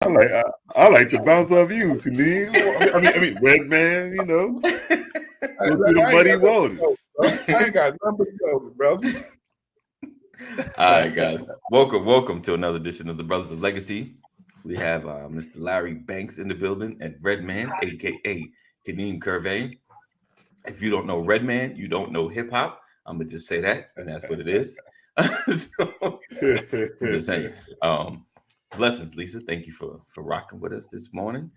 I like to bounce off you, Kadeem. I mean, Red Man. Go through the muddy waters. I ain't got nothing to brother. All right, guys. Welcome to another edition of the Brothers of Legacy. We have Mr. Larry Banks in the building and Redman, aka Kadeem Curvey. If you don't know Redman, you don't know hip hop. I'm gonna just say that, and that's what it is. So, I'm just saying. Blessings, Lisa. Thank you for rocking with us this morning.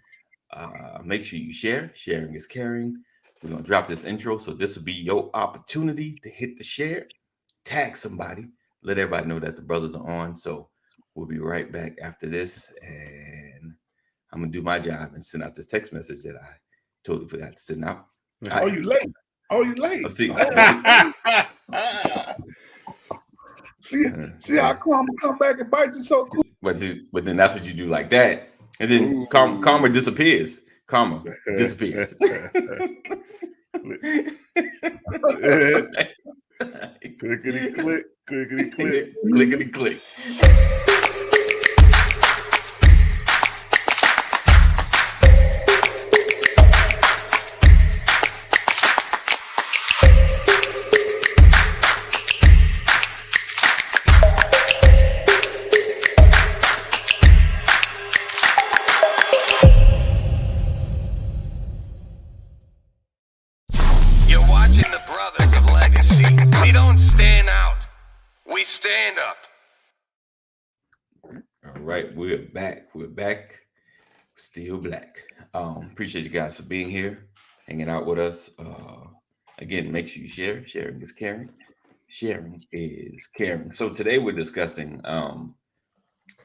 Make sure you share. Sharing is caring. We're gonna drop this intro, so this will be your opportunity to hit the share, tag somebody, let everybody know that the brothers are on. So we'll be right back after this, and I'm gonna do my job and send out this text message that I totally forgot to send out. Oh, you late? You late? See how come back and bite you so cool. But then that's what you do like that, and then karma disappears. Karma disappears. Clickety click, clickety click, clickety click. Stand up. All right, we're back. Still black. Appreciate you guys for being here, hanging out with us. Again, make sure you share. Sharing is caring. Sharing is caring. So today we're discussing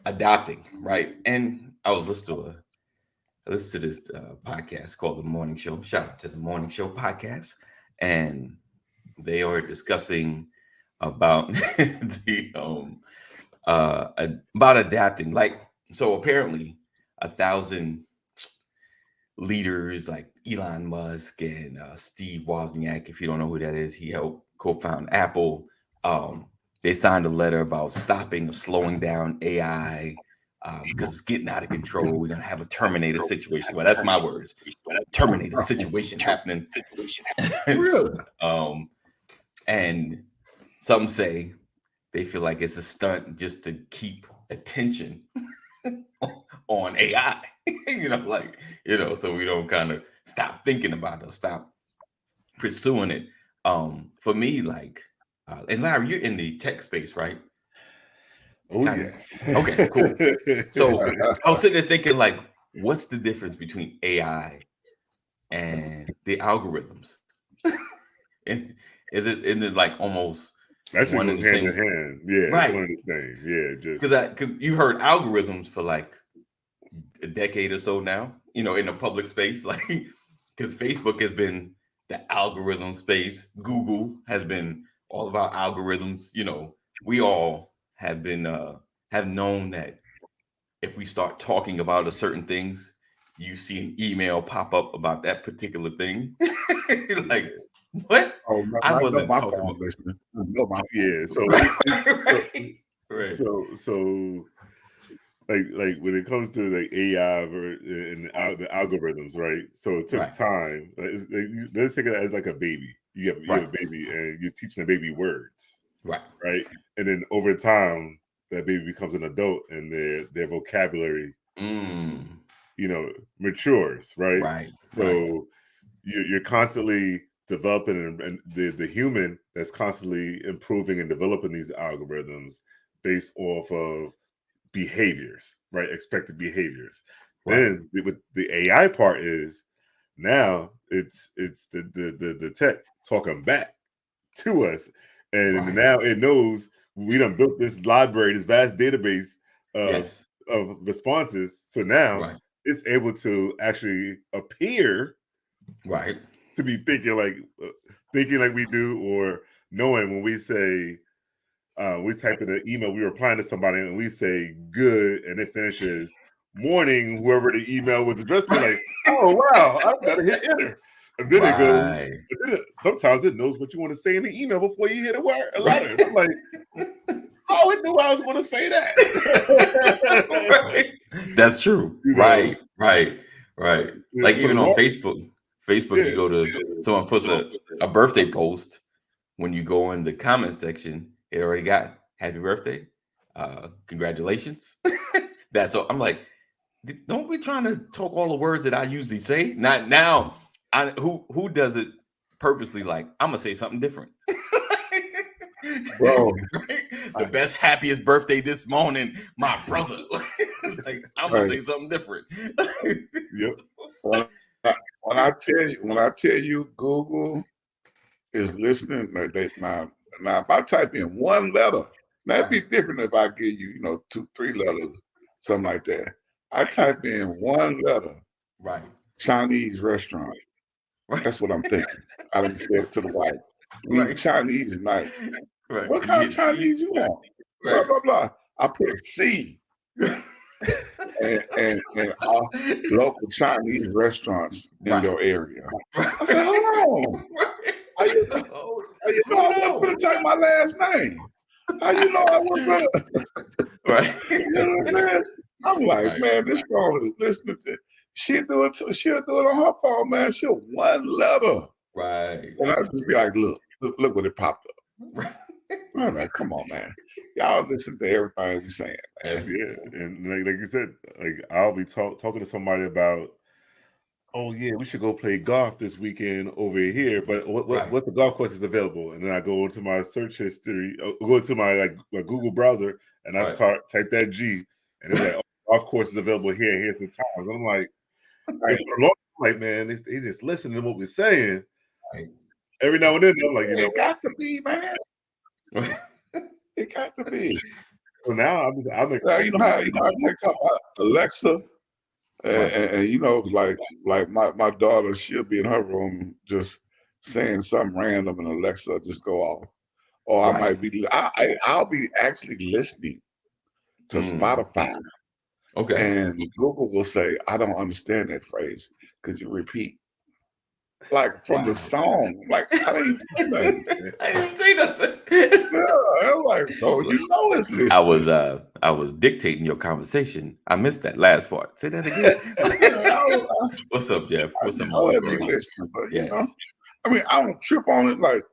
adopting, right? And I was listening to this podcast called The Morning Show. Shout out to The Morning Show podcast, and they are discussing about about adapting. Like, so apparently 1,000 leaders like Elon Musk and Steve Wozniak, if you don't know who that is, he helped co-found Apple. They signed a letter about stopping or slowing down AI because it's getting out of control. We're gonna have a Terminator situation. Well, that's my words. Terminator situation happening. Really? And some say they feel like it's a stunt just to keep attention on AI, so we don't kind of stop thinking about it, stop pursuing it. For me, and Larry, you're in the tech space, right? Oh, yes. Okay, cool. So I was sitting there thinking, what's the difference between AI and the algorithms? And is it like almost actually goes hand in hand? Yeah, right. It's one of the things. Yeah, because you've heard algorithms for like a decade or so now. In the public space, because Facebook has been the algorithm space. Google has been all about algorithms. We all have been have known that if we start talking about a certain things, you see an email pop up about that particular thing. Like, what? Oh, I wasn't my talking phone about. listening. Yeah, so like when it comes to like AI and the algorithms, right? So it took time. Let's take it as like a baby. You have a baby and you're teaching the baby words, right? And then over time, that baby becomes an adult and their vocabulary, matures, right? So you're constantly developing, and the human that's constantly improving and developing these algorithms based off of behaviors, right? Expected behaviors. Then with the AI part is now it's the tech talking back to us, and now it knows we done built this library, this vast database of responses. So now it's able to actually appear to be thinking like we do, or knowing when we say we type in an email, we replying to somebody and we say good, and it finishes morning, whoever the email was addressed to, like, oh wow, I've got to hit enter. And then it goes, and then sometimes it knows what you want to say in the email before you hit a letter. I'm like, always knew I was going to say that. Right. That's true. You know? Right. Yeah, Like for even the on long- Facebook, you go to someone puts a birthday post. When you go in the comment section, it already got happy birthday, congratulations. That's all. I'm like, don't be trying to talk all the words that I usually say. Not now. Who does it purposely? Like, I'm gonna say something different. Bro. The best, happiest birthday this morning, my brother. Like, I'm gonna say something different. Yep. When I tell you, Google is listening. Now, if I type in one letter, that'd be different if I give you, 2, 3 letters, something like that. I type in one letter, Right. Chinese restaurant. Right. That's what I'm thinking. I done said it to the wife. We eat Chinese tonight. Right. What kind of Chinese you want? Right. Blah, blah, blah. I put C. and local Chinese restaurants in your area. I said, hold on. How you know I wasn't gonna type my last name? How you know I wasn't gonna? Right. You know what I'm saying? I'm like, man, this phone is listening to. She'll do it on her phone, man. She'll one letter. Right. And I just be like, look what it popped up. Right. I'm like, come on, man. Y'all listen to everything we saying, man. Yeah, and like you said, like I'll be talking to somebody about, oh yeah, we should go play golf this weekend over here. But what the golf course is available? And then I go into my search history, go to my Google browser, and I type that G, and it's like, oh, golf course is available here. Here's the times. And I'm like, man, they just listen to what we're saying. Right. Every now and then, I'm like, it got to be, man. It got to be. So now I'm you know how I talk about Alexa, and like my daughter, she'll be in her room just saying something random, and Alexa just go off. Or I might be, I'll be actually listening to Spotify. Okay. And Google will say, I don't understand that phrase. Could you repeat? Like from the song. Like, I didn't even say nothing. I didn't say nothing. Yeah, I'm like, so it's listening. I was dictating your conversation. I missed that last part. Say that again. What's up, Jeff? What's up, brother? Listening, but I mean, I don't trip on it like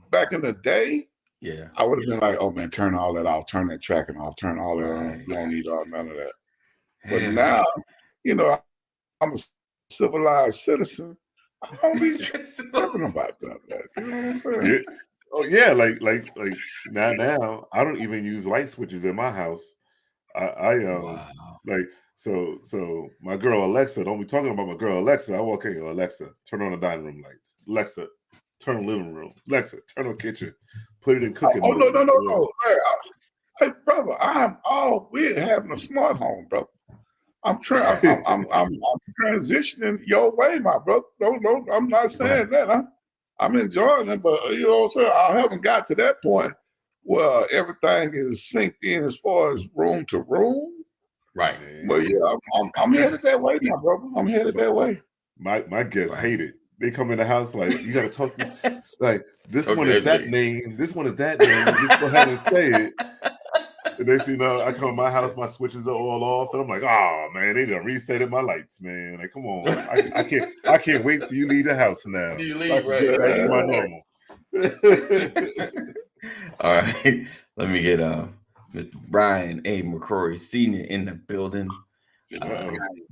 back in the day. Yeah. I would have been like, oh man, turn all that off, turn that tracking off, turn all that on. You don't need none of that. But now, I'm a civilized citizen. I don't be tripping about that. You know what I'm saying? Yeah. Oh yeah, like now I don't even use light switches in my house. Like so my girl Alexa, don't be talking about my girl Alexa. I walk in, Alexa, turn on the dining room lights. Alexa, turn on the living room. Alexa, turn on kitchen. Put it in cooking mode. No. Hey, brother, we're having a smart home, brother. I'm transitioning your way, my brother. No, I'm not saying that. I'm enjoying it, but you know what I'm saying? I haven't got to that point where everything is synced in as far as room to room. Right. But yeah, I'm headed that way now, brother. I'm headed that way. My guests hate it. They come in the house like, you gotta talk to like this one is that name, this one is that name. Just go ahead and say it. And they see, I come to my house, my switches are all off, and I'm like, oh man, they done resetted my lights, man. Like, come on, I can't wait till you leave the house now. You leave, right? Back to my normal. All right, let me get Mr. Brian A. McCrory Sr. in the building.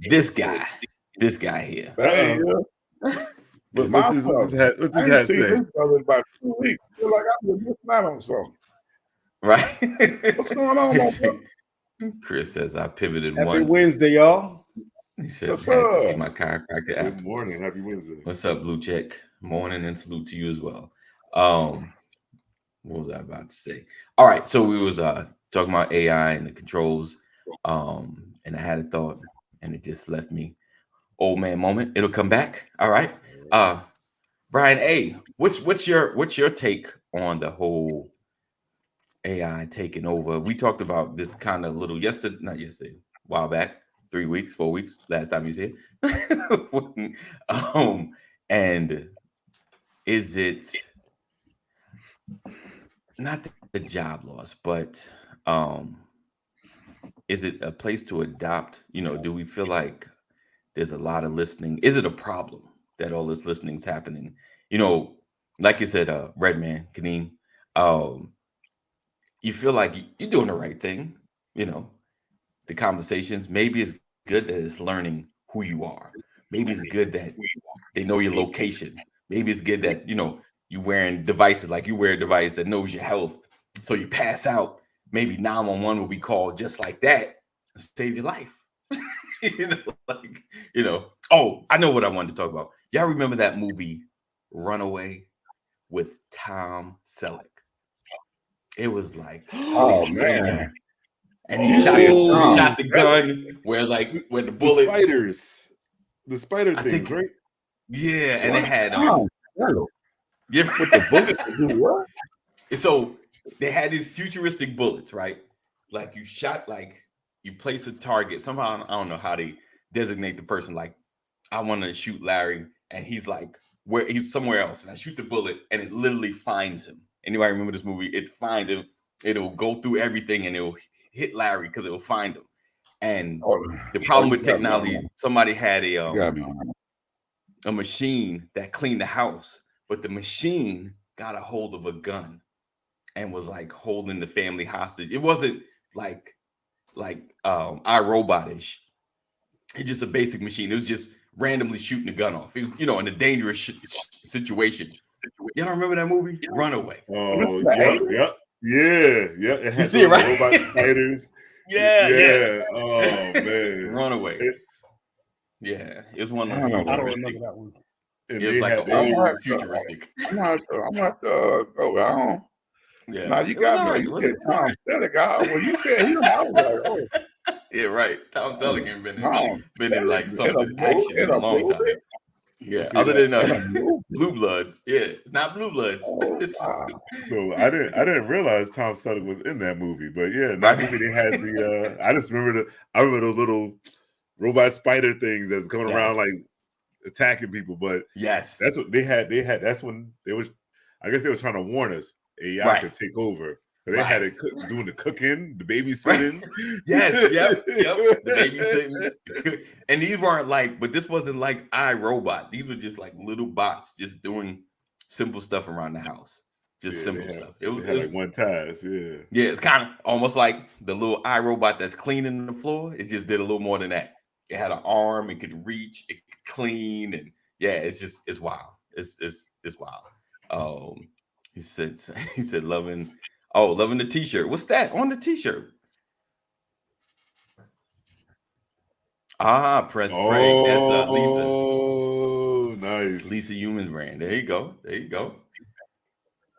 This guy here. What's his hat say? This brother about 2 weeks. I feel like I've been missing out on something. Right. What's going on, my brother? Chris says I pivoted Happy once. Wednesday, y'all. He said I had to see my chiropractor. Good morning. Happy Wednesday. What's up, Blue Check? Morning and salute to you as well. What was I about to say? All right, so we was talking about AI and the controls, and I had a thought, and it just left me old man moment. It'll come back. All right. Brian A., what's your take on the whole AI taking over? We talked about this kind of little not yesterday, a while back, 3 weeks, 4 weeks, last time you said. And is it not the job loss, but is it a place to adopt? Do we feel like there's a lot of listening? Is it a problem that all this listening is happening? Like you said, Redman, Kaneem, you feel like you're doing the right thing. The conversations, maybe it's good that it's learning who you are. Maybe it's good that they know your location. Maybe it's good that, you wearing devices, like you wear a device that knows your health. So you pass out, maybe 911 will be called just like that and save your life. Oh, I know what I wanted to talk about. Y'all remember that movie Runaway with Tom Selleck? It was like, oh man. And he shot the gun where the bullet the spider things, right? Yeah, and it had with the bullet to do what? So they had these futuristic bullets, right? Like you shot, like you place a target. Somehow I don't know how they designate the person. Like I want to shoot Larry, and he's like where he's somewhere else, and I shoot the bullet, and it literally finds him. Anybody remember this movie? It finds him. It'll go through everything, and it'll hit Larry because it'll find him. And the problem with technology, somebody had a machine that cleaned the house, but the machine got a hold of a gun and was like holding the family hostage. It wasn't like iRobot-ish. It's just a basic machine. It was just randomly shooting the gun off. It was, in a dangerous situation. You don't remember that movie? Runaway. Oh, yep. Yeah. It you see it, right? Robot spiders. Yeah. Oh man, Runaway. It was one of I don't remember that one. It was like an old futuristic. I'm not go down. Yeah. Now you got me. You said Tom Selleck. When you said him, I was like, oh. Yeah, right. Tom Selleck ain't been in like something action in a long time. Yeah, other than Blue Bloods. Yeah, not Blue Bloods. Oh, wow. So I didn't realize Tom Selleck was in that movie, but yeah, that movie they had the. I just remember those little robot spider things that's coming around like attacking people. But yes, that's what they had. That's when they was. I guess they was trying to warn us AI could take over. So they had it doing the cooking, the babysitting. Yes, yep. The babysitting. And these weren't but this wasn't like iRobot. These were just like little bots just doing simple stuff around the house. Just simple stuff. It was like one task, yeah. Yeah, it's kind of almost like the little iRobot that's cleaning the floor. It just did a little more than that. It had an arm, it could reach, it could clean, and it's wild. It's wild. He said loving the t-shirt. What's that on the t-shirt? Press break. That's Lisa. Oh, nice. That's Lisa Human's brand. There you go.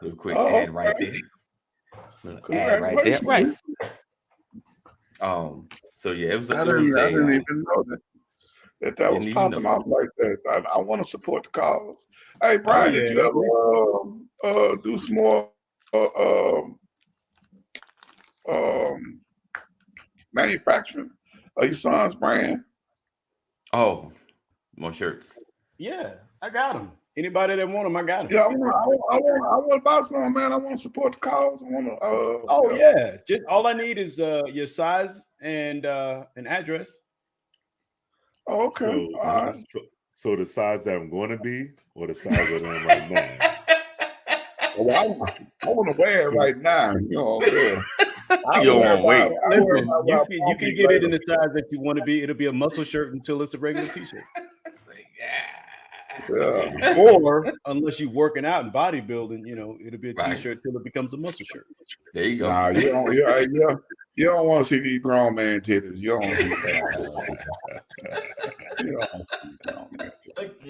Little quick ad right there. Ad right there. Right. So yeah, it was. I didn't even know that was popping off like that. I want to support the cause. Hey, Brian, did you ever do some more manufacturing of your son's brand? Oh, more shirts. Yeah, I got them. Anybody that want them, I got them. Yeah, I want to buy some, man. I want to support the cause. I want to. Yeah, just all I need is your size and an address. Oh, okay. So the size that I'm going to be, or the size that I'm right now? Well, I want to wear it right now. You know what I'm saying? You don't want to wait. Listen, you can get it in the size that you want to be. It'll be a muscle shirt until it's a regular t-shirt. Yeah. Or unless you're working out and bodybuilding, it'll be a t-shirt till it becomes a muscle shirt. There you go. Nah, you don't want to see these grown man titties. You don't want to see that. You don't want to see grown man titties.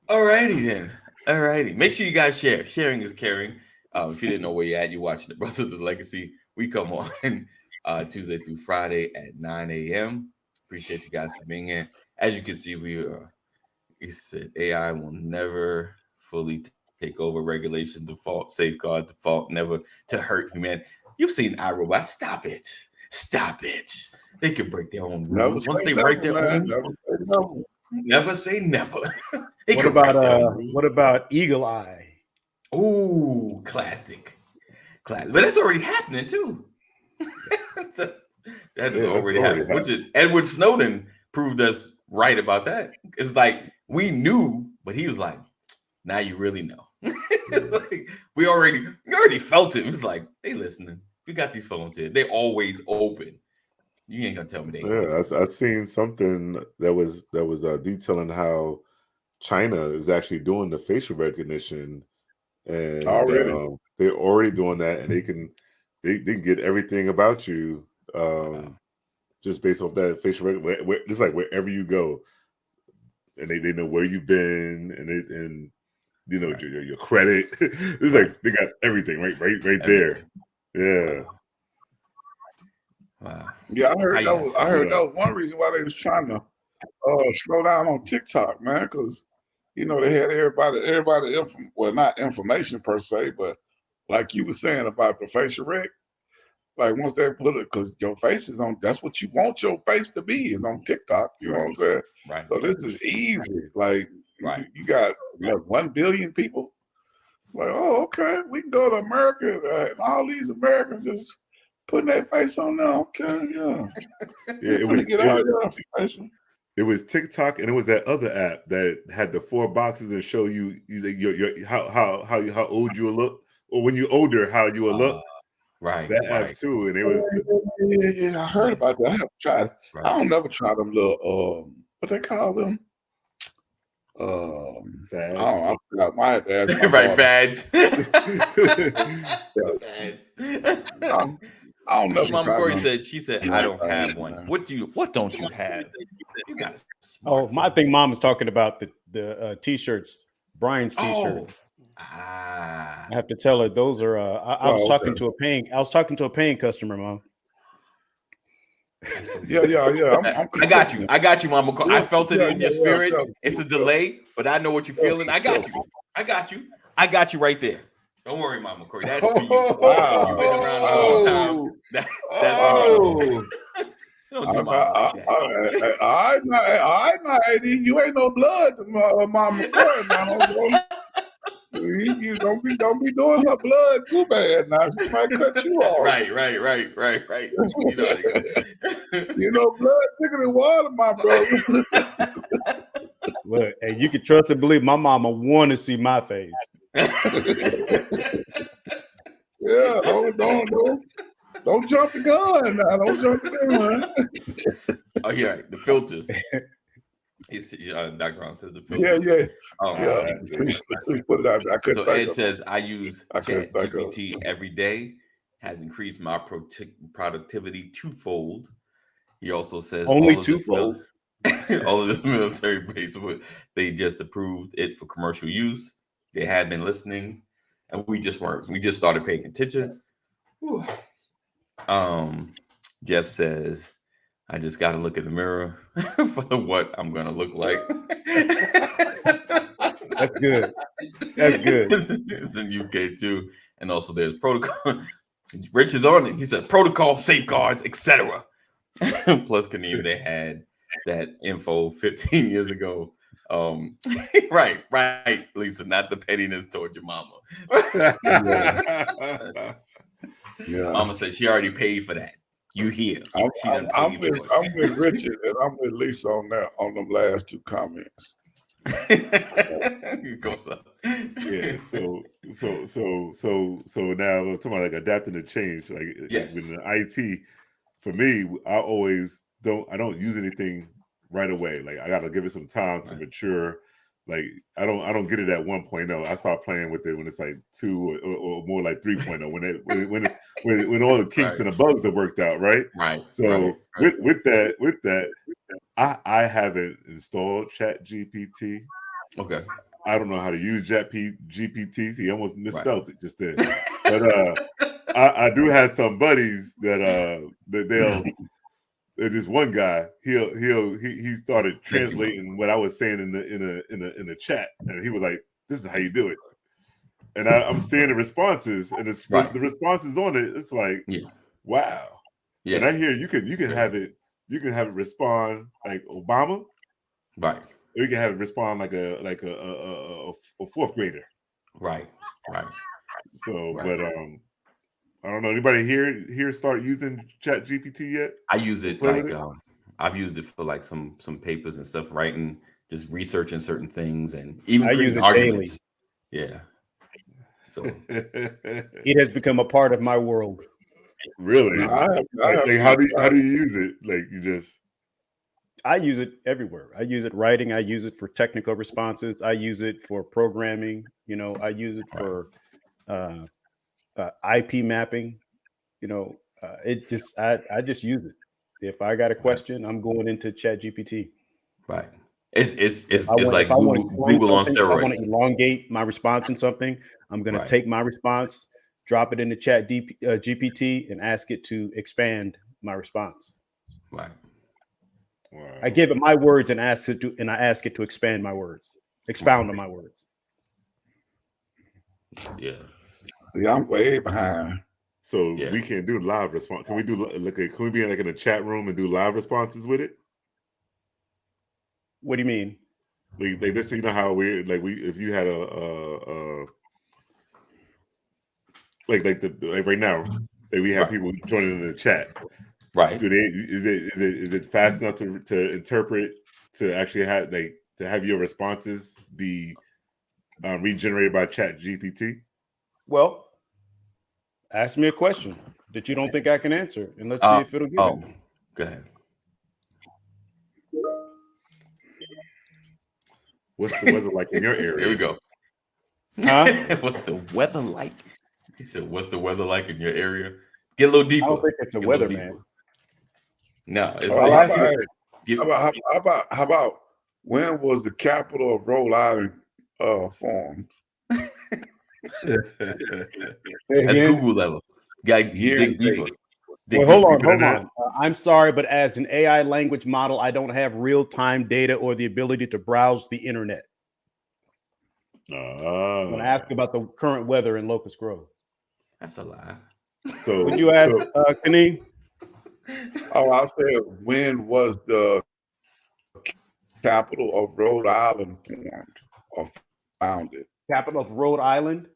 Alrighty then. Alrighty. Make sure you guys share. Sharing is caring. If you didn't know where you're at, you're watching the Brothers of the Legacy. We come on Tuesday through Friday at 9 a.m. Appreciate you guys for being here. As you can see, he said AI will never fully take over regulations, default, safeguard, default, never to hurt humanity. You've seen iRobot. Stop it. They can break their own rules. Once they break their own rules. Never say never. What about Eagle Eye? Ooh, classic. But that's already happening too. That is already happening. Which is Edward Snowden proved us right about that. It's like we knew, but he was like, now you really know. Like, we already felt it. It was like, they listening. We got these phones here. They're always open. You ain't gonna tell me they. Yeah, I've seen something that was detailing how China is actually doing the facial recognition, and they're already doing that, and they can get everything about you just based off that facial recognition. It's like wherever you go, and they know where you've been, and you know your credit. It's like they got everything right there. Yeah. Wow. Yeah, I heard that was one reason why they was trying to slow down on TikTok, man, because you know they had everybody not information per se, but like you were saying about the facial rec, like once they put it, because your face is on, that's what you want your face to be, is on TikTok. You know what I'm saying? Right. So this is easy. Like you got 1 billion people. Like, oh, okay, we can go to America, and all these Americans just putting their face on there. Okay, yeah. It was TikTok, and it was that other app that had the 4 boxes and show you your how old you will look, or when you're older, how you will look. Right. That app too, and it was. Yeah, I heard about that. I haven't tried. Right. I don't never try them little what they call them. Fads. I forgot my ass. Right, fads. Fads. I don't know. Mama Corey said, she said, I don't have one. What don't you have? You got I think Mom is talking about the t-shirts, Brian's t-shirt. I have to tell her those are I was talking to a paying customer, Mom. Yeah. I got you, Mama. I felt it in your spirit. It's a delay, but I know what you're feeling. I got you right there. Don't worry, Mama Corey. That's for you. Wow. You've been around a long time. That's for you. Don't do all right, now, AD. You ain't no blood to Mama Corey. Now, you don't be doing her blood too bad. Now she might cut you off. Right. You know, blood thicker than water, my brother. Look, and you can trust and believe my mama want to see my face. Yeah, don't jump the gun now. Don't jump the gun. Oh yeah, the filters. Dr. Ron says the filters. Yeah. Please put it out. I couldn't. So Ed says I use ChatGPT every day. Has increased my productivity twofold. He also says only twofold. All of this military base, they just approved it for commercial use. They had been listening, and we just weren't. We just started paying attention. Whew. Jeff says, I just got to look in the mirror for what I'm going to look like. That's good. That's good. It's in UK too. And also there's protocol. Rich is on it. He said protocol, safeguards, etc. Plus, Kaneem, they had that info 15 years ago. Right, Lisa, not the pettiness toward your mama. Yeah. Mama said she already paid for that. You hear? I'm with Richard and I'm with Lisa on them last 2 comments. Yeah. So now we're talking about like adapting to change. Like yes. With the IT, for me, I don't use anything right away. Like I gotta give it some time to mature. Like I don't get it at 1.0. I start playing with it when it's like 2 or more like 3.0. When all the kinks and the bugs are worked out, right? Right. So with that, I haven't installed ChatGPT. Okay. I don't know how to use GPT. He almost misspelled it just then. But I do have some buddies that they'll. This one guy, he started translating what I was saying in the chat, and he was like, "This is how you do it." And I'm seeing the responses, and the responses on it. It's like, wow. Yeah. And I hear you can have it. You can have it respond like Obama. Right. we can have it respond like a fourth grader. Right. So, Right. but I don't know. Anybody here start using Chat GPT yet? I use it Play like with it? I've used it for like some papers and stuff, writing, just researching certain things, and even I use creating it arguments. daily. Yeah. So It has become a part of my world. Really? No, Like, how do you use it? Like, you just. I use it everywhere. I use it writing. I use it for technical responses. I use it for programming. You know, I use it for IP mapping. You know, I just use it. If I got a question, I'm going into Chat GPT. right. It's If like I want to explain Google on something, if I want steroids. to elongate my response in something, I'm going to take my response, drop it into Chat GPT, and ask it to expand my response. Right. Wow. I give it my words and I ask it to expand my words, expound on my words. Yeah. See, I'm way behind. So Yeah. we can't do live response. Can we do can we be in a chat room and do live responses with it? What do you mean? Like this, you know how we're like if you had a like right now, like we have people joining in the chat. Right. Is it fast enough to interpret, to actually have to have your responses be regenerated by Chat GPT? Well, ask me a question that you don't think I can answer, and let's see if it'll give it. Go ahead. What's the weather like in your area? Here we go. Huh? What's the weather like? He said, "What's the weather like in your area?" Get a little deeper. I don't think it's a weatherman. No, it's how about when was the capital of Rhode Island formed? That's Google level. Got to dig deeper. Well, hold on. I'm sorry, but as an AI language model, I don't have real-time data or the ability to browse the internet. I'm going to ask about the current weather in Locust Grove. That's a lie. So would you ask, Kaneem? Oh, I said, when was the capital of Rhode Island formed or founded? Capital of Rhode Island?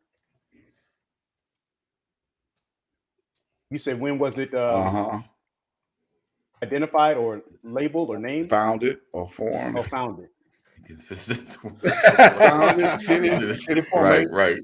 You said when was it identified or labeled or named? Founded or formed? Oh, founded. Founded city formation. Right.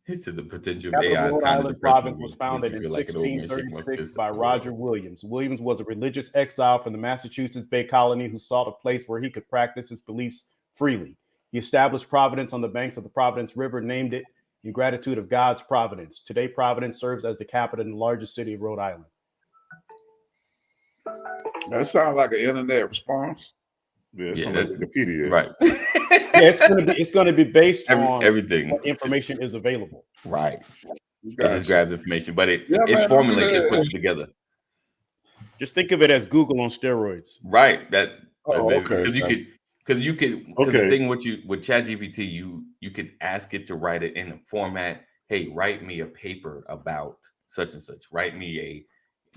He said the potential of AI is Rhode kind of Island depressing. province was founded in 1636 by Roger Williams. Williams was a religious exile from the Massachusetts Bay Colony who sought a place where he could practice his beliefs freely. He established Providence on the banks of the Providence River, named it in gratitude of God's providence. Today, Providence serves as the capital and the largest city of Rhode Island. That sounds like an internet response. Yeah, like Wikipedia. Right. Yeah, it's gonna be based on everything. What information is available. Right. It just grabs information, but it formulates it, puts it together. Just think of it as Google on steroids. Right. Okay. Because you could the thing with ChatGPT, you could ask it to write it in a format. Hey, write me a paper about such and such. Write me a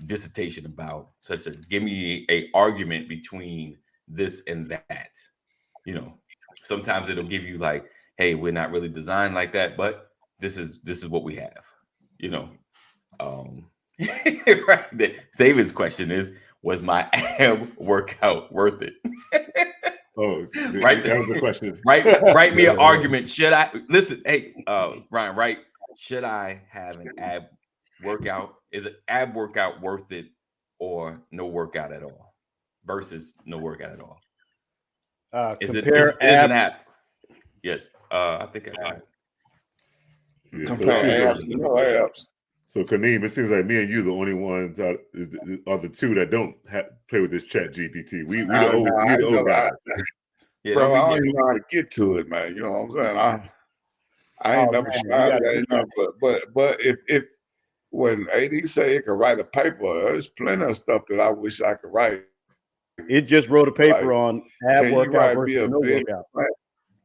dissertation about such a. Give me a argument between this and that. You know, sometimes it'll give you like, hey, we're not really designed like that, but this is what we have. You know, right. David's question is, was my ab workout worth it? Oh, right. That was the question. Write me an argument. Should I listen? Hey, Ryan, right? Should I have an ab workout? Is an ab workout worth it or no workout at all? Versus no workout at all. Is it is an app? Yes. I think an app. Yeah, compare apps to no apps. So Kaneem, it seems like me and you the only ones are the two that don't play with this Chat GPT. We the old guys. Yeah, bro, I don't even know how to get to it, man. You know what I'm saying? I ain't never tried that. But if when AD say it could write a paper, there's plenty of stuff that I wish I could write. It just wrote a paper on ab workout versus no workout.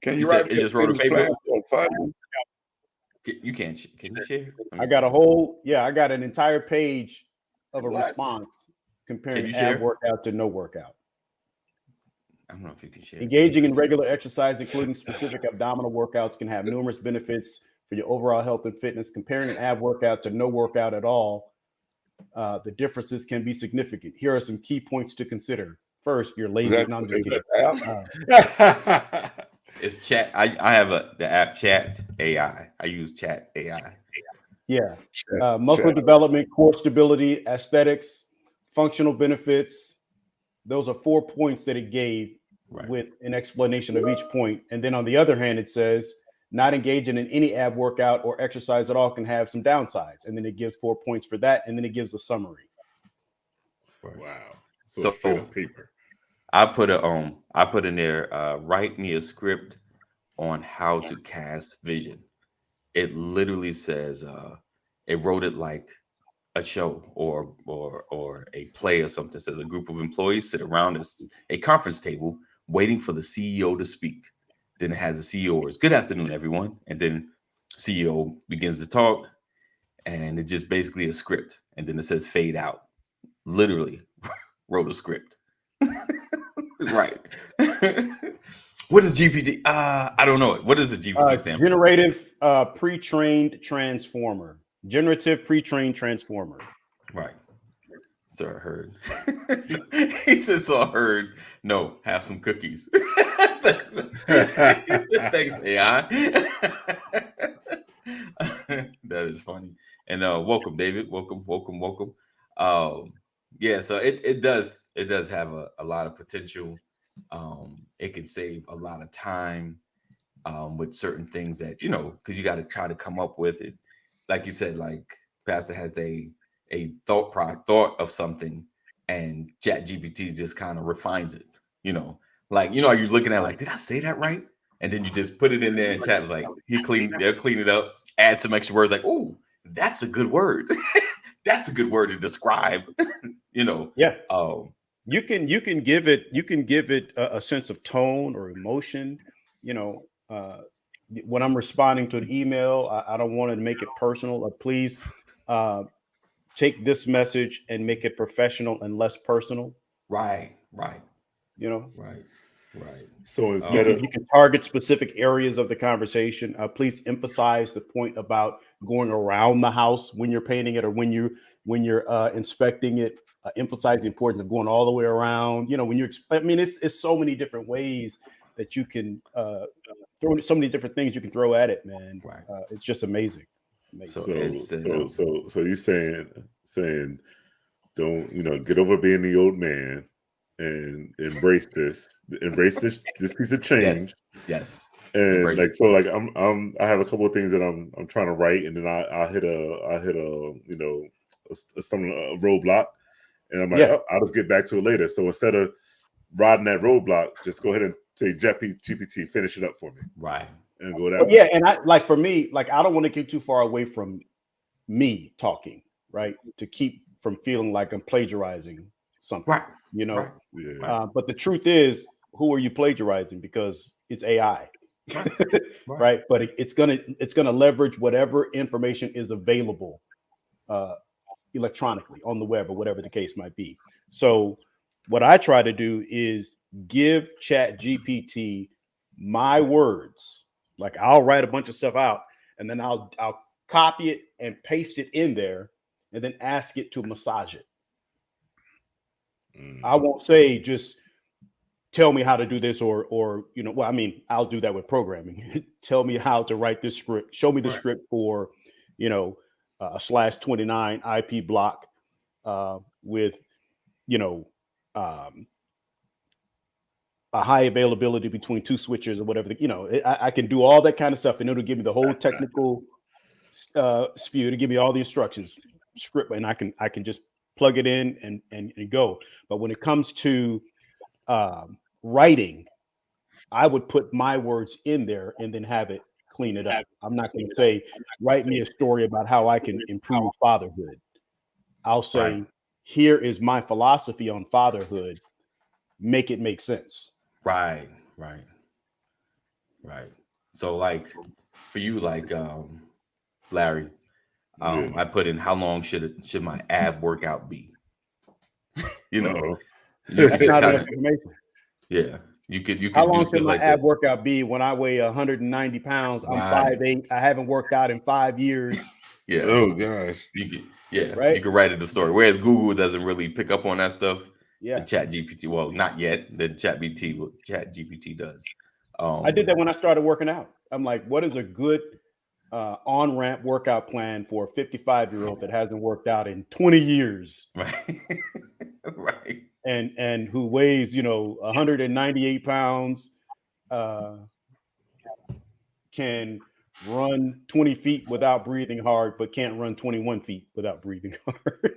Can you write it just wrote a paper? You can you share? I got I got an entire page of a response comparing ab workout to no workout. I don't know if you can share. Engaging in regular exercise, including specific abdominal workouts, can have numerous benefits for your overall health and fitness. Comparing an ab workout to no workout at all, the differences can be significant. Here are some key points to consider. First, you're lazy. No, I'm just kidding. It's chat. I have the app Chat AI. I use Chat AI. Yeah. Muscle development, core stability, aesthetics, functional benefits. Those are 4 points that it gave with an explanation of each point. And then on the other hand, it says not engaging in any ab workout or exercise at all can have some downsides. And then it gives 4 points for that. And then it gives a summary. Wow. So straight up paper. I put in there, write me a script on how to cast vision. It literally says, it wrote it like a show or a play or something. It says a group of employees sit around a conference table waiting for the CEO to speak. Then it has the CEO words, good afternoon, everyone. And then CEO begins to talk, and it just basically a script. And then it says fade out. Literally wrote a script. Right. What is GPT? I don't know. What is a GPT stand for? Generative pre-trained transformer. Generative pre-trained transformer. Right. So I heard. He said, so I heard. No, have some cookies. Thanks. He said, thanks, AI. That is funny. And welcome, David. Welcome. Yeah, so it does have a lot of potential. It can save a lot of time with certain things that, because you got to try to come up with it. Like you said, like Pastor has a thought of something, and ChatGPT just kind of refines it. Like, are you looking at like, did I say that right? And then you just put it in there, and Chat was like, they'll clean it up, add some extra words, like, oh, that's a good word. That's a good word to describe. Yeah. You can give it a sense of tone or emotion. When I'm responding to an email, I don't want to make it personal. Please take this message and make it professional and less personal. Right. Right. So instead you can target specific areas of the conversation. Please emphasize the point about going around the house when you're painting it, or when you're inspecting it. Emphasize the importance of going all the way around. It's so many different ways that you can throw, so many different things you can throw at it, man. Right. It's just amazing. So you're saying don't get over being the old man and embrace this piece of change. Yes. And I have a couple of things that I'm trying to write, and then I hit a roadblock, and I'm like, I'll just get back to it later. So instead of riding that roadblock, just go ahead and say GPT, finish it up for me. Right. And go that way. Yeah, and for me, I don't want to get too far away from me talking, right? To keep from feeling like I'm plagiarizing something. Right. Right. Yeah. But the truth is, who are you plagiarizing? Because it's AI. Right. But it's gonna leverage whatever information is available electronically on the web, or whatever the case might be. So what I try to do is give ChatGPT my words. Like, I'll write a bunch of stuff out, and then I'll copy it and paste it in there, and then ask it to massage it. I won't say just tell me how to do this, or I'll do that with programming. Tell me how to write this script. Show me the script for, a /29 IP block with, a high availability between two switches or whatever. I can do all that kind of stuff, and it'll give me the whole technical spew to give me all the instructions script, and I can just plug it in and go. But when it comes to writing, I would put my words in there and then have it clean it up. I'm not going to say, write me a story about how I can improve fatherhood. I'll say, here is my philosophy on fatherhood. Make it make sense. Right. So, like, for you, like, Larry, I put in, how long should my ab workout be? That's not enough information. Yeah. You could How long do should my like ab that. workout be when I weigh 190 pounds? I'm 5'8". I haven't worked out in 5 years. Yeah. Oh gosh. Right? You can write it the story. Whereas Google doesn't really pick up on that stuff. Yeah. The Chat GPT, well, not yet. The Chat GPT does. I did that when I started working out. I'm like, what is a good on-ramp workout plan for a 55-year-old that hasn't worked out in 20 years? Right. Right. And who weighs, 198 pounds, can run 20 feet without breathing hard, but can't run 21 feet without breathing hard.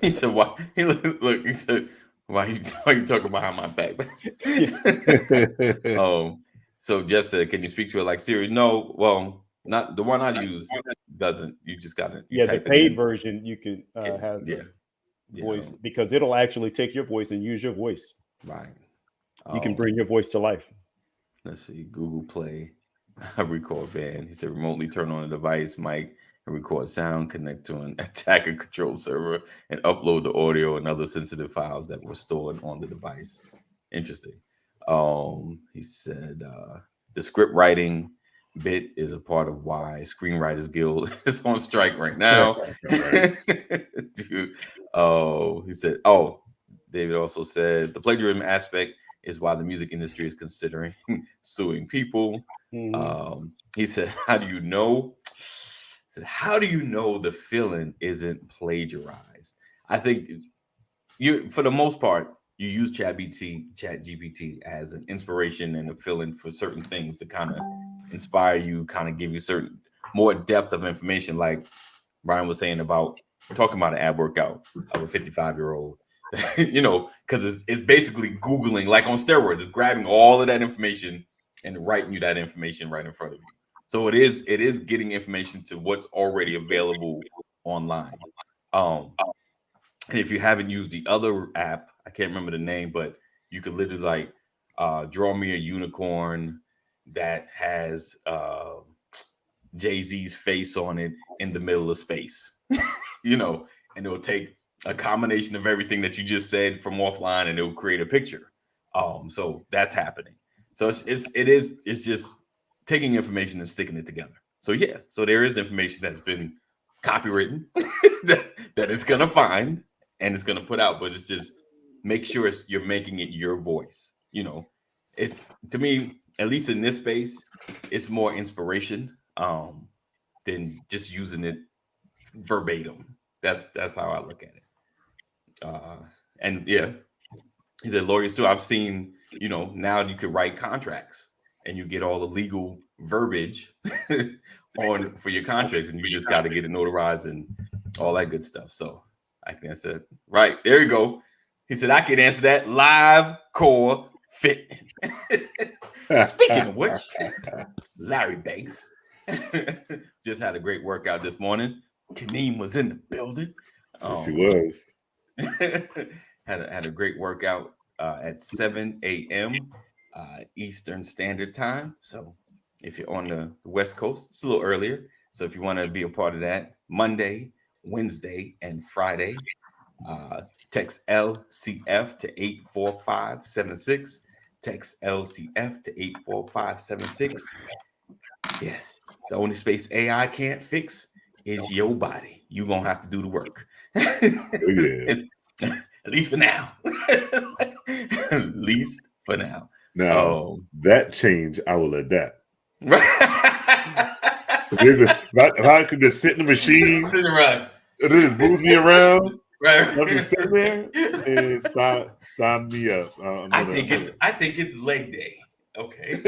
He said, "Why?" He said, "Why you talking behind my back?" So Jeff said, "Can you speak to it like Siri?" No, well, not the one I use doesn't. You just got to. The paid version you can have voice, because it'll actually take your voice and use your voice. Right. You can bring your voice to life. Let's see. Google Play. A record band. He said, remotely turn on a device, mic, and record sound, connect to an attacker control server, and upload the audio and other sensitive files that were stored on the device. Interesting. He said the script writing bit is a part of why Screenwriters Guild is on strike right now. Dude. He said, David also said the plagiarism aspect is why the music industry is considering suing people. He said, how do you know? How do you know the feeling isn't plagiarized? I think for the most part, you use Chat GPT as an inspiration and a feeling for certain things to kind of inspire you, kind of give you certain more depth of information. Like Brian was saying about talking about an ab workout of a 55-year-old, because it's basically Googling, like on steroids. It's grabbing all of that information and writing you that information right in front of you. So it is getting information to what's already available online. And if you haven't used the other app, I can't remember the name, but you could literally draw me a unicorn that has Jay-Z's face on it in the middle of space, and it'll take a combination of everything that you just said from offline and it'll create a picture. So that's happening. So it's just taking information and sticking it together. So there is information that's been copywritten that it's gonna find and it's gonna put out, but it's just make sure you're making it your voice. It's, to me, at least in this space, it's more inspiration than just using it verbatim. That's how I look at it. And he said lawyers too. I've seen, now you could write contracts and you get all the legal verbiage for your contracts, and you just got to get it notarized and all that good stuff. So I think I said, right, there you go. He said, I can answer that. Live core fitness. Speaking of which, Larry Banks just had a great workout this morning. Kaneem was in the building. Yes, he was. had a great workout at 7 a.m. Eastern Standard Time. So if you're on the West Coast, it's a little earlier. So if you want to be a part of that, Monday, Wednesday, and Friday, text LCF to 84576. Text LCF to 84576. Yes, the only space AI can't fix is your body. You're going to have to do the work. At least for now. At least for now. Now, that change, I will adapt. Right. If I could just sit in the machine, sitting around, and it just moves me around, right? I'll be sitting there and sign me up. I think it's leg day. Okay.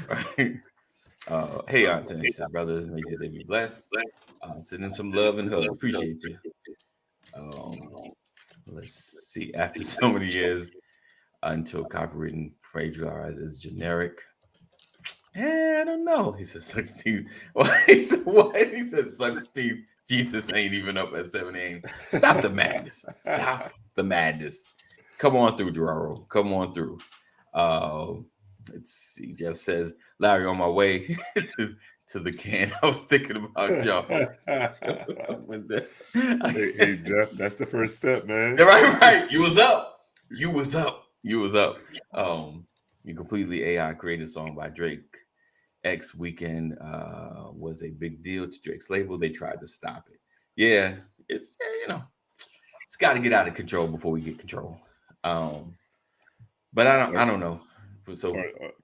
Right. Hey, Aunt Sandy, brothers, may they be blessed. Sending some love and hug. Appreciate you. Let's see. After so many years, until copywritten plagiarized is generic. I don't know. He said, sucks teeth. He said, what? He said, sucks teeth. Jesus ain't even up at 7 a.m. Stop the madness. Stop the madness. Come on through, Gerardo. Come on through. Let's see. Jeff says, Larry, on my way to the can. I was thinking about y'all. Hey, Jeff, that's the first step, man. Right. You was up. You was up. You completely AI created song by Drake. X Weekend was a big deal to Drake's label. They tried to stop it. Yeah, it's it's got to get out of control before we get control. But I don't know. So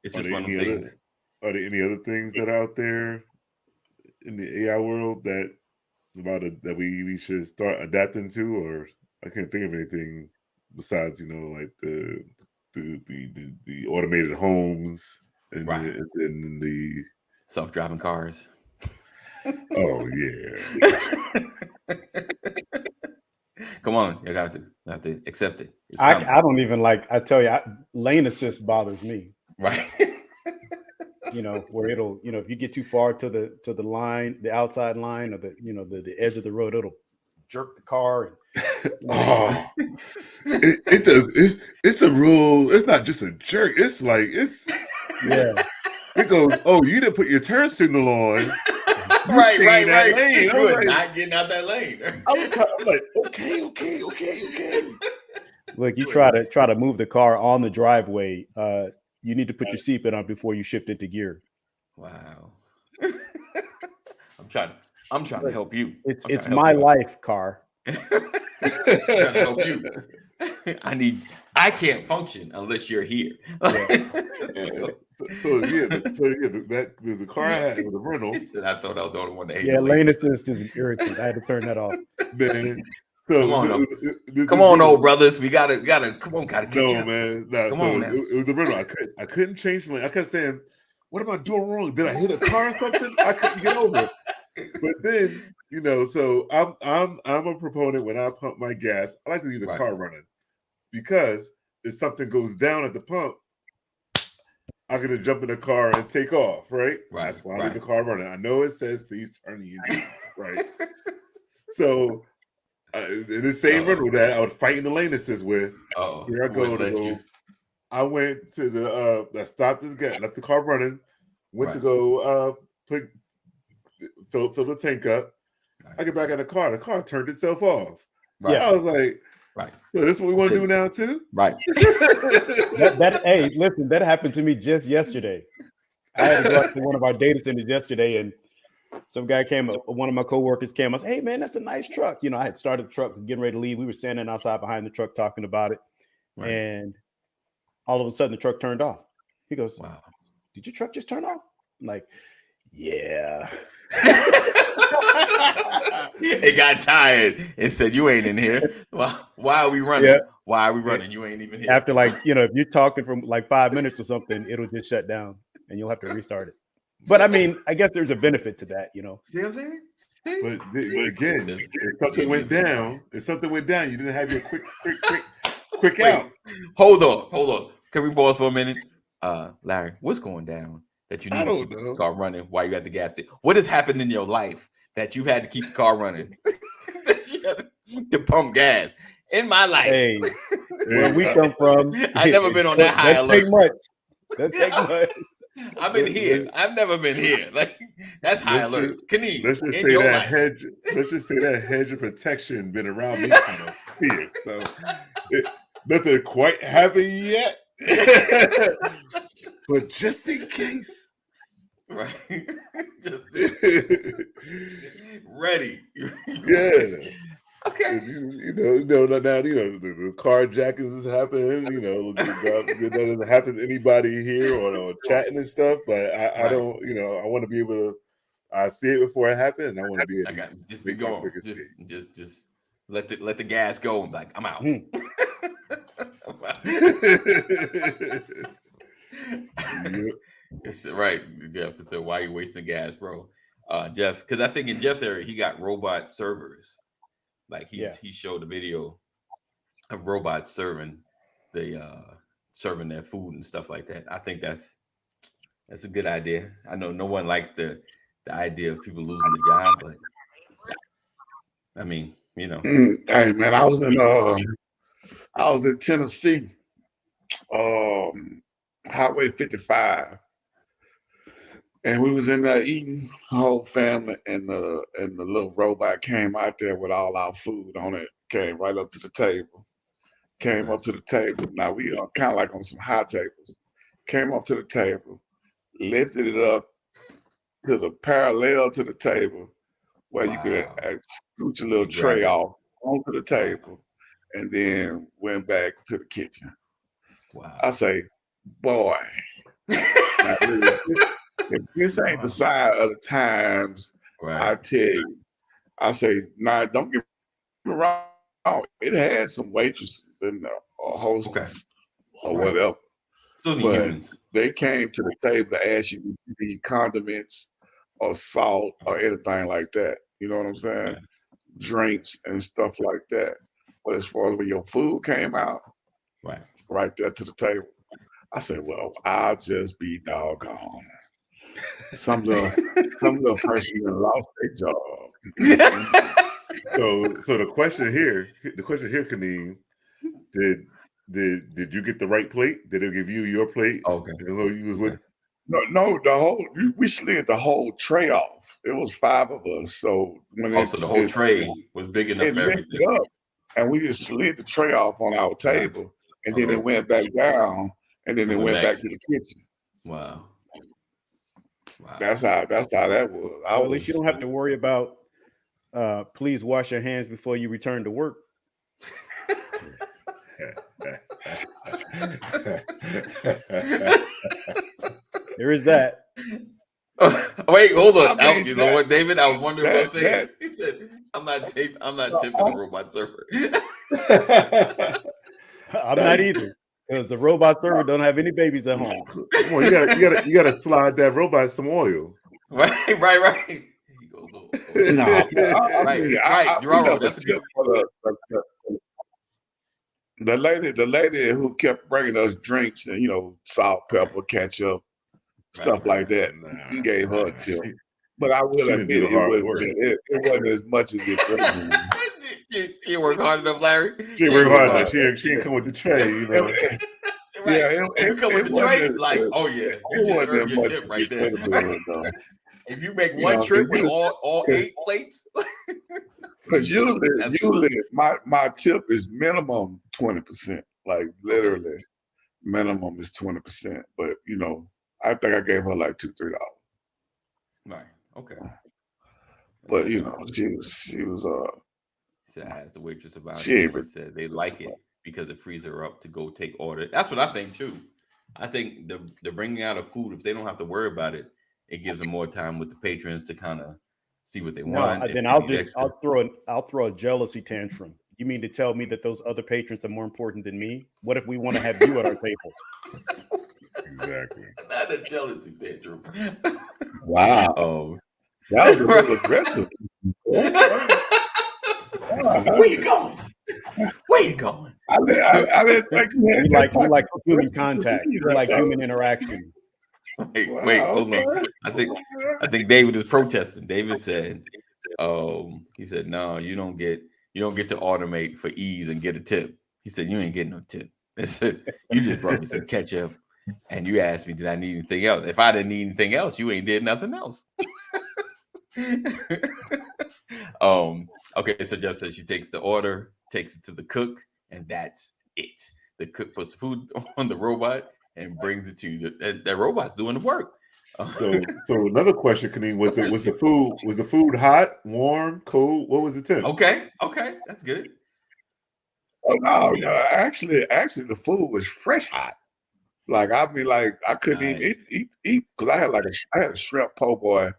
it's just one of the things. Are there any other things that are out there in the AI world that we should start adapting to? Or I can't think of anything besides like the automated homes and the self-driving cars. Oh yeah. Come on, you have to accept it. I don't even I tell you, lane assist bothers me. Right. Where it'll, if you get too far to the line, the outside line, or the edge of the road, it'll jerk the car. It does. It's a rule. It's not just a jerk. It's yeah. It goes. Oh, you didn't put your turn signal on. Right. You are not getting out that lane. I'm like, okay. Look, you try to move the car on the driveway. You need to put your seatbelt on before you shift into gear. Wow. I'm trying to help you. It's my life, car. I'm trying to help you. I can't function unless you're here. So the car I had was a rental. I thought I was the only one that hated. Yeah, lane assist is irritating. I had to turn that off. Man. So come on, old brothers. We gotta come on, gotta catch up. Man. Come on, man. It was a rental. I couldn't change the lane. I kept saying, what am I doing wrong? Did I hit a car or something? I couldn't get over it. But then, so I'm a proponent when I pump my gas, I like to leave the car running. Because if something goes down at the pump, I'm gonna jump in the car and take off, right? That's why I leave the car running. I know it says please turn the engine off, right? So in the same rental that I was fighting the lane assist with, here I go. I went to I stopped to get, left the car running, went to go fill the tank up. I get back in the car turned itself off. I was like, so this is what we want to do now too? Right. Hey, listen, that happened to me just yesterday. I had to go up to one of our data centers yesterday, and some guy came, one of my coworkers came. I said, hey man, that's a nice truck. I had started the truck, was getting ready to leave. We were standing outside behind the truck talking about it. Right. And all of a sudden the truck turned off. He goes, wow, did your truck just turn off? I'm like, yeah. It got tired and said, you ain't in here. Why are we running? Yeah. Why are we running? You ain't even here. After if you're talking for 5 minutes or something, it'll just shut down and you'll have to restart it. But I mean, I guess there's a benefit to that, See what I'm saying? But again, if something went down, you didn't have your quick out. Hold on. Can we pause for a minute? Larry, what's going down that you need to keep the car running while you're at the gas station? What has happened in your life that you've had to keep the car running? That you had to pump gas? In my life. Hey, where we come from, I've never been on that high alert. That take much. I've been here. I've never been here. That's high alert. Kaneem, let's just say that hedge of protection been around me here. So nothing quite happened yet. But just in case. Right. Just ready. Yeah. Okay. The carjackings is happening. That doesn't happen to anybody here or chatting and stuff. But I don't. I want to be able to. I see it before it happens, and I want to be able to just be going. Just let the gas go. And I'm out. It's right, Jeff. So why are you wasting gas, bro? Jeff, because I think in Jeff's area he got robot servers. He showed a video of robots serving their food and stuff like that. I think that's a good idea. I know no one likes the idea of people losing the job, but I mean, Hey man, I was in Tennessee, Highway 55. And we was in there eating, whole family, and the little robot came out there with all our food on it, came right up to the table. came up to the table. Now we are kind of like on some high tables. Came up to the table, lifted it up to the parallel to the table, where you could scoot your little tray off onto the table, and then went back to the kitchen. Wow. I say, boy, if this ain't the sign of the times, I tell you, I say, nah, don't get me wrong. It had some waitresses and hostess or whatever. Still but humans. They came to the table to ask you if you need condiments or salt or anything like that. You know what I'm saying? Drinks and stuff like that. But as far as when your food came out, right there to the table, I said, well, I'll just be doggone. Some little person that lost their job. So the question here, Kaneem, did you get the right plate? Did it give you your plate? Okay. You was with? No, we slid the whole tray off. It was 5 of us. So so the whole tray was big enough for everything. Up, and we just slid the tray off on our table, and then it went back down, and then it went back to the kitchen. Wow. That's how that was. At least you don't have to worry about please wash your hands before you return to work. There is that. Wait, hold on. You know what, David? I was wondering what he said. He said, I'm not tipping the robot server. I'm not either. Because the robot server don't have any babies at home. Well, you gotta slide that robot some oil. Right. Here you go. Right. Gerardo, that's a good the lady who kept bringing us drinks and salt, pepper, ketchup, stuff like that. She gave her a tip, but I will admit it wasn't as much as it could have been. She worked hard enough, Larry. She worked hard enough. She didn't come with the tray. Yeah, it come with the tray. Like, it wasn't much tip right there. If you make one trip with all 8 plates. Because usually my tip is minimum 20%. Like literally, minimum is 20%. But I think I gave her like $2-3. Right. Okay. But she was I asked the waitress about it. She said they like it because it frees her up to go take order. That's what I think too. I think the bringing out of food, if they don't have to worry about it, it gives them more time with the patrons to kind of see what they want. Then I'll throw a jealousy tantrum. You mean to tell me that those other patrons are more important than me? What if we want to have you at our table? Exactly. Not a jealousy tantrum. Wow. That was a little aggressive. Where you going? I didn't think you like human contact. You like human interaction. Wait, hold on. I think David is protesting. David said, he said, no, you don't get to automate for ease and get a tip. He said, you ain't getting no tip. I said, you just brought me some ketchup and you asked me, did I need anything else? If I didn't need anything else, you ain't did nothing else. Okay, so Jeff says she takes the order, takes it to the cook, and that's it. The cook puts the food on the robot and brings it to you. That robot's doing the work. So another question, Kaneem, was the food hot, warm, cold? What was the temp? Okay, that's good. Oh no, actually the food was fresh hot. Like I couldn't even eat because I had a shrimp po' boy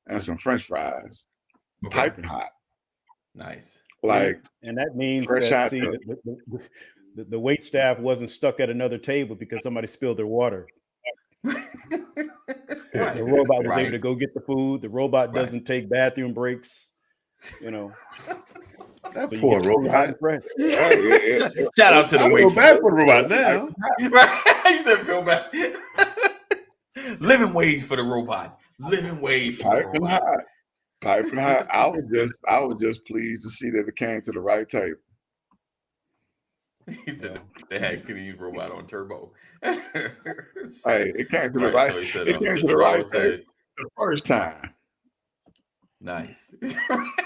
and some French fries, piping hot. Nice. And that means that the wait staff wasn't stuck at another table because somebody spilled their water. The robot was able to go get the food. The robot doesn't take bathroom breaks. That poor robot. Shout out to the waitress. I feel bad for the robot now. You said feel bad. Living wage for the robot. Living wage for the robot. Piping hot. I was just pleased to see that it came to the right table. He said they had Kaneem's robot on turbo. Hey, it came to the right. So said, it came to the right table the first time. Nice.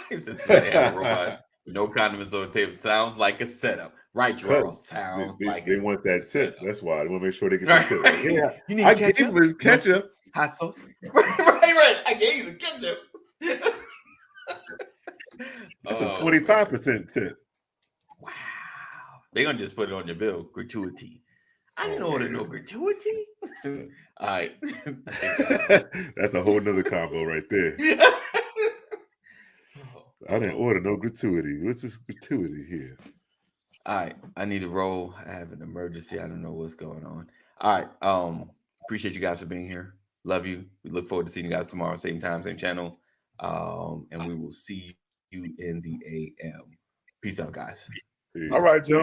He said they had a robot with no condiments on the table. Sounds like a setup. Right, Charles. Sounds like they want that tip. That's why they want to make sure they get the tip. Right. Yeah, You need I ketchup? gave him his ketchup. Hot sauce. Right. I gave you the ketchup. That's a 25% tip. Wow. They're gonna just put it on your bill. Gratuity. I didn't order no gratuity. All right. That's a whole nother combo right there. I didn't order no gratuity. What's this gratuity here? All right. I need to roll. I have an emergency. I don't know what's going on. All right. Appreciate you guys for being here. Love you. We look forward to seeing you guys tomorrow, same time, same channel. And we will see you in the AM. Peace out, guys. All right, gentlemen.